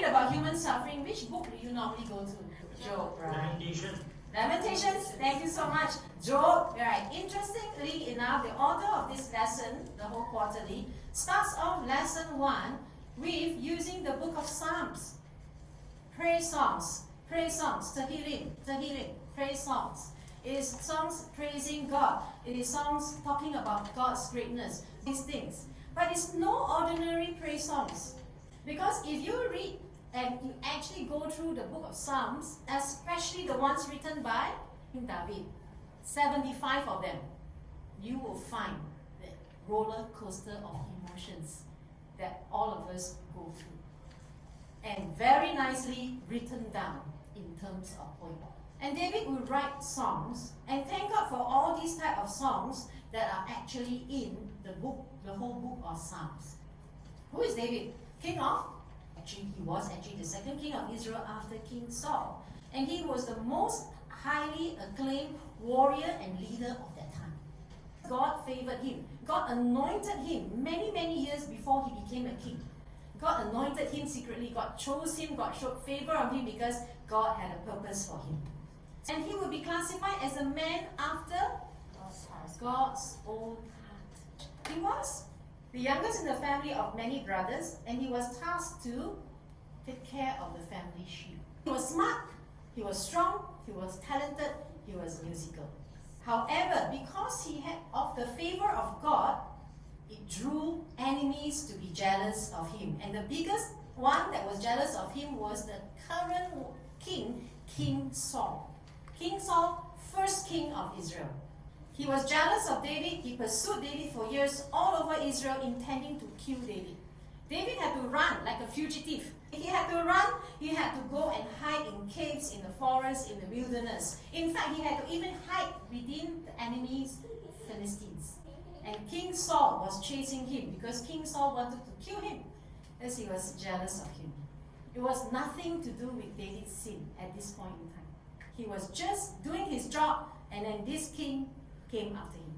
read about human suffering, which book do you normally go to? Job, right? Lamentations, thank you so much. Job, right. Interestingly enough, the author of this lesson, the whole quarterly, starts off lesson 1 with using the book of Psalms. Praise songs, Tehillim, praise songs. It is songs praising God. It is songs talking about God's greatness, these things. But it's no ordinary praise songs. Because if you read and you actually go through the book of Psalms, especially the ones written by King David, 75 of them, you will find the roller coaster of emotions that all of us go through. And very nicely written down in terms of poem. And David would write songs, and thank God for all these type of songs that are actually in the book, the whole book of Psalms. Who is David? King of? He was the second king of Israel after King Saul. And he was the most highly acclaimed warrior and leader of that time. God favored him. God anointed him many years before he became a king. God anointed him secretly. God chose him. God showed favor on him because God had a purpose for him. And he would be classified as a man after God's own heart. He was the youngest in the family of many brothers, and he was tasked to take care of the family sheep. He was smart, he was strong, he was talented, he was musical. However, because he had of the favor of God, it drew enemies to be jealous of him. And the biggest one that was jealous of him was the current king, King Saul. King Saul, first king of Israel. He was jealous of David. He pursued David for years all over Israel, intending to kill David. David had to run like a fugitive. He had to run. He had to go and hide in caves, in the forest, in the wilderness. In fact, he had to even hide within the enemy's Philistines. And King Saul was chasing him because King Saul wanted to kill him as he was jealous of him. It was nothing to do with David's sin at this point in time. He was just doing his job, and then this king came after him.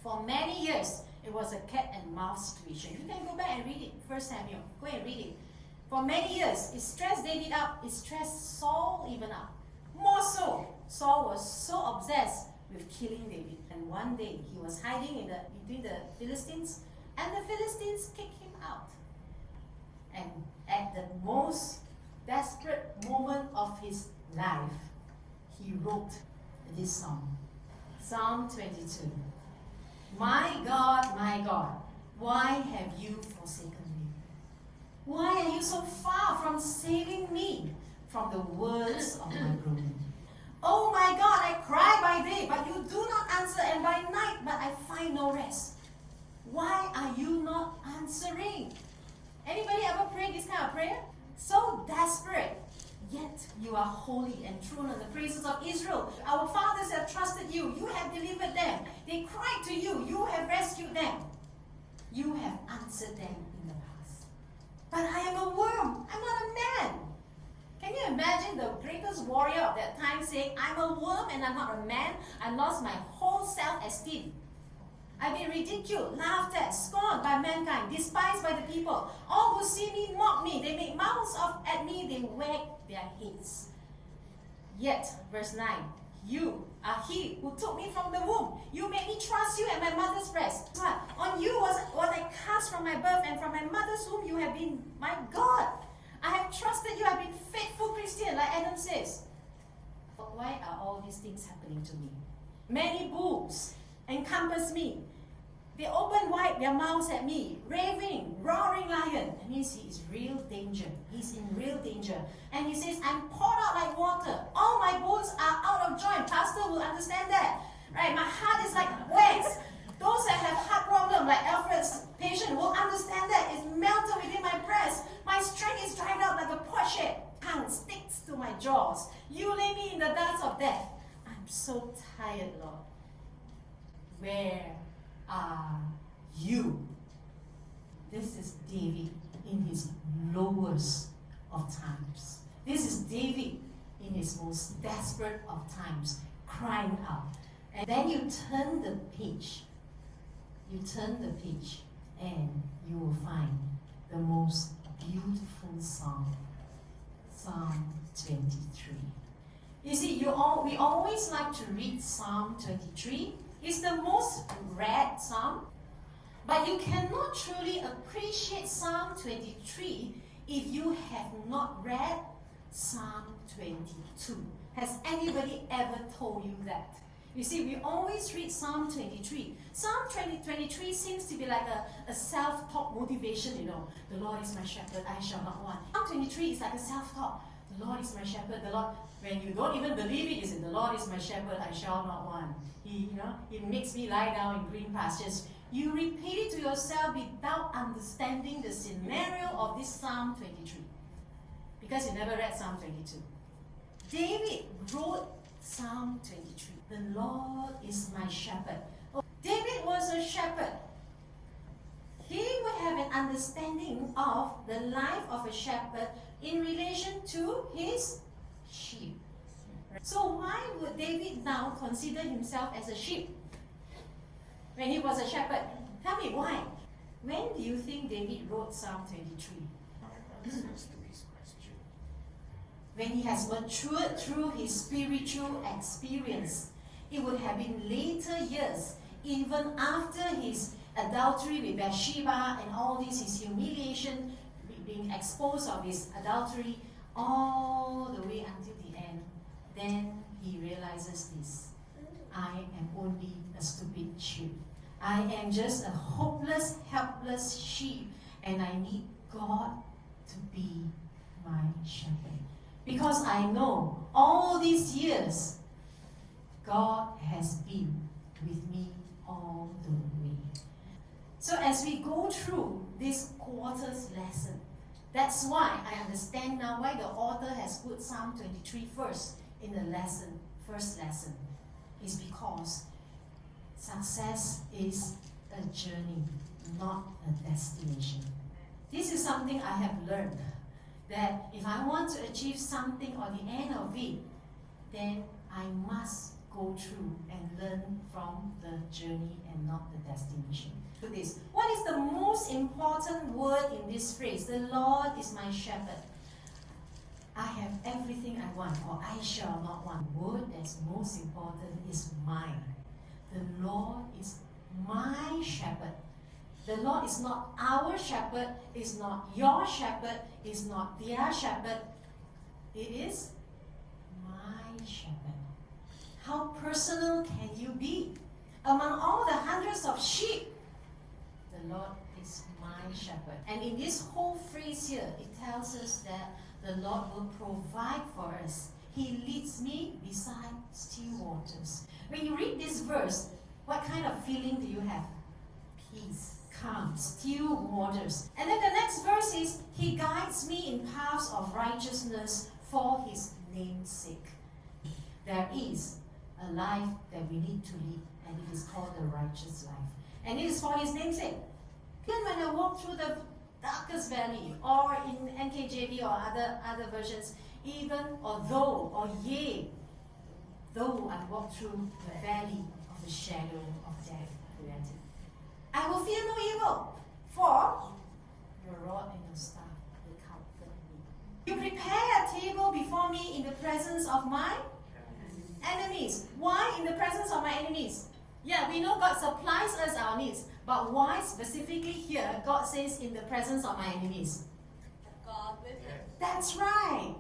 For many years, it was a cat and mouse situation. You can go back and read it, 1 Samuel. Go and read it. For many years, it stressed David up. It stressed Saul even up. More so, Saul was so obsessed with killing David. And one day, he was hiding between the Philistines, and the Philistines kicked him out. And at the most desperate moment of his life, he wrote this song. Psalm 22. My God, why have you forsaken me? Why are you so far from saving me from the words of my groaning? Oh my God, I cry by day, but you do not answer, and by night, but I find no rest. Why are you not answering? Anybody ever prayed this kind of prayer? So desperate. Yet you are holy and true on the praises of Israel. Our fathers have trusted you. You have delivered them. They cried to you. You have rescued them. You have answered them in the past. But I am a worm. I'm not a man. Can you imagine the greatest warrior of that time saying, I'm a worm and I'm not a man. I lost my whole self-esteem. I've been ridiculed, laughed at, scorned by mankind, despised by the people. All who see me mock me. They make mouths at me. They wag their heads. Yet, verse 9, you are he who took me from the womb. You made me trust you at my mother's breast. What? On you was I cast from my birth, and from my mother's womb you have been my God. I have trusted you. I've been faithful Christian, like Adam says. But why are all these things happening to me? Many bulls encompass me. They open wide their mouths at me, raving, roaring lion. That means he is real danger. He's in real danger. And he says, I'm poured out like water. All my bones are out of joint. Pastor will understand that. Right? My heart is like wax. Those that have heart problem, like Alfred's patient, will understand that. It's melted within my breast. My strength is dried out like a potsherd. Tongue sticks to my jaws. You lay me in the dust of death. I'm so tired, Lord. Where are you? This is David in his lowest of times. This is David in his most desperate of times, crying out. And then you turn the page. You turn the page and you will find the most beautiful psalm, Psalm 23. You see, we always like to read Psalm 23. It's the most read psalm. But you cannot truly appreciate Psalm 23 if you have not read Psalm 22. Has anybody ever told you that? You see, we always read Psalm 23. Psalm 23 seems to be like a self-talk motivation, you know. The Lord is my shepherd, I shall not want. Psalm 23 is like a self-talk. The Lord is my shepherd, the Lord, when you don't even believe it, you say, the Lord is my shepherd, I shall not want. He makes me lie down in green pastures. You repeat it to yourself without understanding the scenario of this Psalm 23. Because you never read Psalm 22. David wrote Psalm 23. The Lord is my shepherd. Oh, David was a shepherd. He would have an understanding of the life of a shepherd in relation to his sheep. So why would David now consider himself as a sheep when he was a shepherd? Tell me why. When do you think David wrote Psalm 23? When he has matured through his spiritual experience. It would have been later years, even after his adultery with Bathsheba and all this, his humiliation, being exposed of his adultery, all the way until the end. Then he realizes this. I am only a stupid sheep. I am just a hopeless, helpless sheep, and I need God to be my shepherd. Because I know all these years, God has been with me all the way. So as we go through this quarter's lesson, that's why I understand now why the author has put Psalm 23 first in the lesson, first lesson, is because success is a journey, not a destination. This is something I have learned, that if I want to achieve something or the end of it, then I must go through and learn from the journey and not the destination. To this, what is the most important word in this phrase? The Lord is my shepherd. I have everything I want, or I shall not want. The word that's most important is mine. The Lord is my shepherd. The Lord is not our shepherd, is not your shepherd, is not their shepherd. It is my shepherd. How personal can you be? Among all the hundreds of sheep, the Lord is my shepherd. And in this whole phrase here, it tells us that the Lord will provide for us. He leads me beside still waters. When you read this verse, what kind of feeling do you have? Peace, calm, still waters. And then the next verse is, He guides me in paths of righteousness for His name's sake. There is a life that we need to lead, and it is called the righteous life. And it is for His name's sake. Even when I walk through the darkest valley, or in NKJV or other versions, even or though, or yea, though I walk through the valley of the shadow of death, I will fear no evil, for your rod and your staff will comfort me. You prepare a table before me in the presence of my enemies. Why in the presence of my enemies? Yeah, we know God supplies us our needs, but why specifically here God says in the presence of my enemies? God with him. That's right.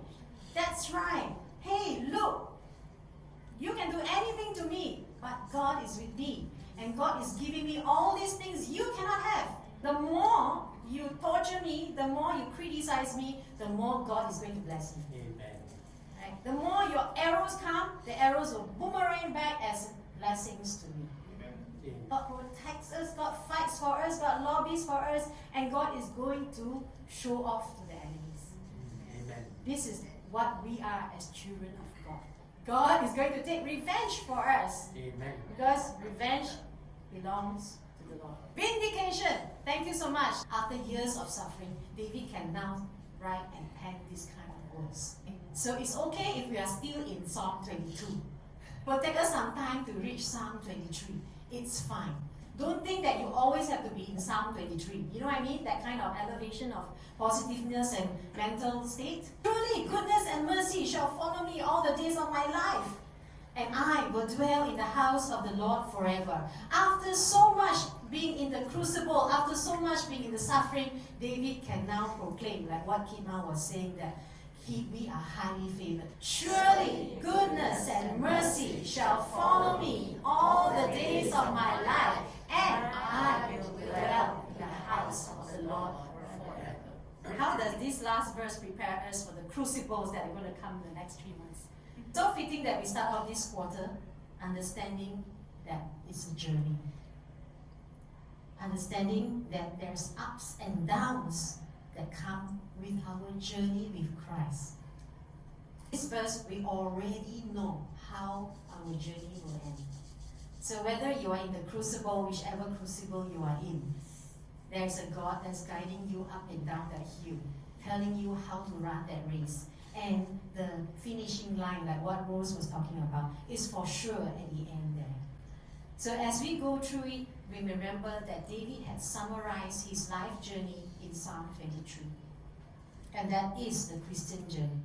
That's right. Hey, look, you can do anything to me, but God is with me. And God is giving me all these things you cannot have. The more you torture me, the more you criticize me, the more God is going to bless me. Amen. Right? The more your arrows come, the arrows will boomerang back as blessings to me. Amen. God protects us, God fights for us, God lobbies for us, and God is going to show off to the enemies. Amen. This is what we are as children of God. God is going to take revenge for us. Amen. Because revenge belongs to the Lord. Vindication. Thank you so much. After years of suffering, David can now write and pen this kind of words. So it's okay if we are still in Psalm 22. But take us some time to reach Psalm 23. It's fine. Don't think that you always have to be in Psalm 23. You know what I mean? That kind of elevation of positiveness and mental state. Truly, goodness and mercy shall follow me all the days of my life, and I will dwell in the house of the Lord forever. After so much being in the crucible, after so much being in the suffering, David can now proclaim, like what Kima was saying, that we are highly favored. Surely goodness and mercy shall follow me all the days of my life, and I will dwell in the house of the Lord forever. How does this last verse prepare us for the crucibles that are going to come in the next 3 months? So fitting that we start off this quarter understanding that it's a journey. Understanding that there's ups and downs that come with our journey with Christ. This verse, we already know how our journey will end. So whether you are in the crucible, whichever crucible you are in, there's a God that's guiding you up and down that hill, telling you how to run that race. And the finishing line, like what Rose was talking about, is for sure at the end there. So as we go through it, we remember that David had summarized his life journey in Psalm 23. And that is the Christian journey.